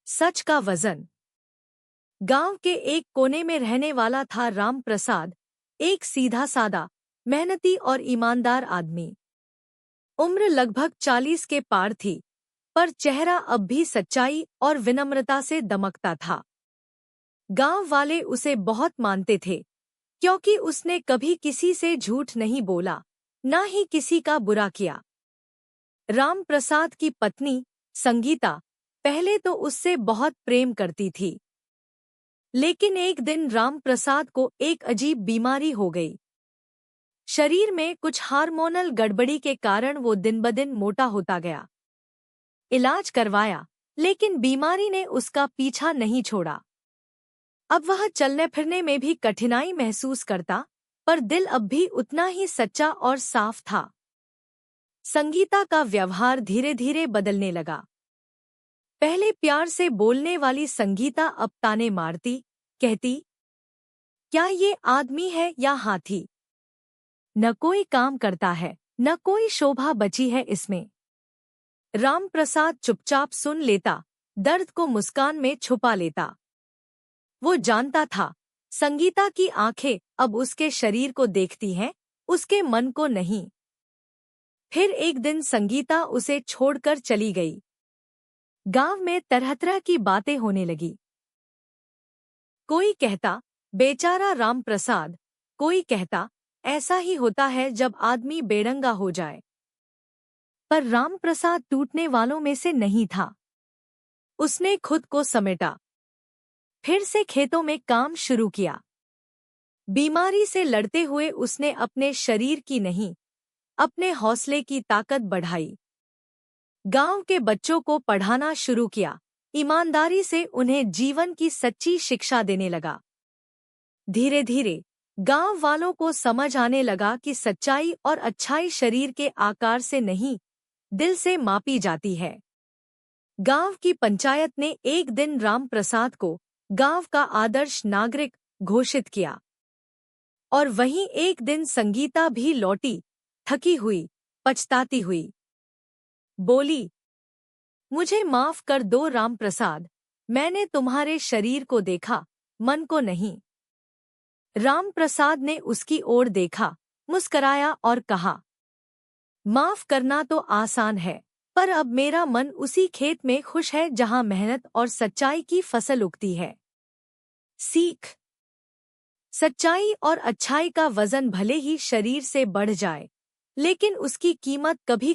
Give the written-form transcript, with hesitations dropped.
सच का वजन। गांव के एक कोने में रहने वाला था राम प्रसाद, एक सीधा सादा, मेहनती और ईमानदार आदमी। उम्र लगभग 40 के पार थी, पर चेहरा अब भी सच्चाई और विनम्रता से दमकता था। गांव वाले उसे बहुत मानते थे, क्योंकि उसने कभी किसी से झूठ नहीं बोला, ना ही किसी का बुरा किया। राम प्रसाद की पत्नी संगीता पहले तो उससे बहुत प्रेम करती थी, लेकिन एक दिन राम प्रसाद को एक अजीब बीमारी हो गई। शरीर में कुछ हार्मोनल गड़बड़ी के कारण वो दिन-ब-दिन मोटा होता गया। इलाज करवाया, लेकिन बीमारी ने उसका पीछा नहीं छोड़ा। अब वह चलने फिरने में भी कठिनाई महसूस करता, पर दिल अब भी उतना ही सच्चा और साफ था। संगीता का व्यवहार धीरे-धीरे बदलने लगा। पहले प्यार से बोलने वाली संगीता अब ताने मारती, कहती, क्या ये आदमी है या हाथी? न कोई काम करता है, न कोई शोभा बची है इसमें। राम प्रसाद चुपचाप सुन लेता, दर्द को मुस्कान में छुपा लेता। वो जानता था, संगीता की आंखें अब उसके शरीर को देखती हैं, उसके मन को नहीं। फिर एक दिन संगीता उसे छोड़कर चली गई। गांव में तरह-तरह की बातें होने लगी। कोई कहता, बेचारा राम प्रसाद, कोई कहता, ऐसा ही होता है जब आदमी बेढंगा हो जाए। पर राम प्रसाद टूटने वालों में से नहीं था। उसने खुद को समेटा, फिर से खेतों में काम शुरू किया। बीमारी से लड़ते हुए उसने अपने शरीर की नहीं, अपने हौसले की ताकत बढ़ाई। गांव के बच्चों को पढ़ाना शुरू किया, ईमानदारी से उन्हें जीवन की सच्ची शिक्षा देने लगा। धीरे-धीरे गांव वालों को समझ आने लगा कि सच्चाई और अच्छाई शरीर के आकार से नहीं, दिल से मापी जाती है। गांव की पंचायत ने एक दिन राम प्रसाद को गांव का आदर्श नागरिक घोषित किया। और वहीं एक दिन संगीता भी लौटी, थकी हुई, पछताती हुई। बोली, मुझे माफ कर दो राम प्रसाद, मैंने तुम्हारे शरीर को देखा, मन को नहीं। राम प्रसाद ने उसकी ओर देखा, मुस्कराया और कहा, माफ करना तो आसान है, पर अब मेरा मन उसी खेत में खुश है जहां मेहनत और सच्चाई की फसल उगती है। सीख। सच्चाई और अच्छाई का वजन भले ही शरीर से बढ़ जाए, लेकिन उसकी कीमत कभी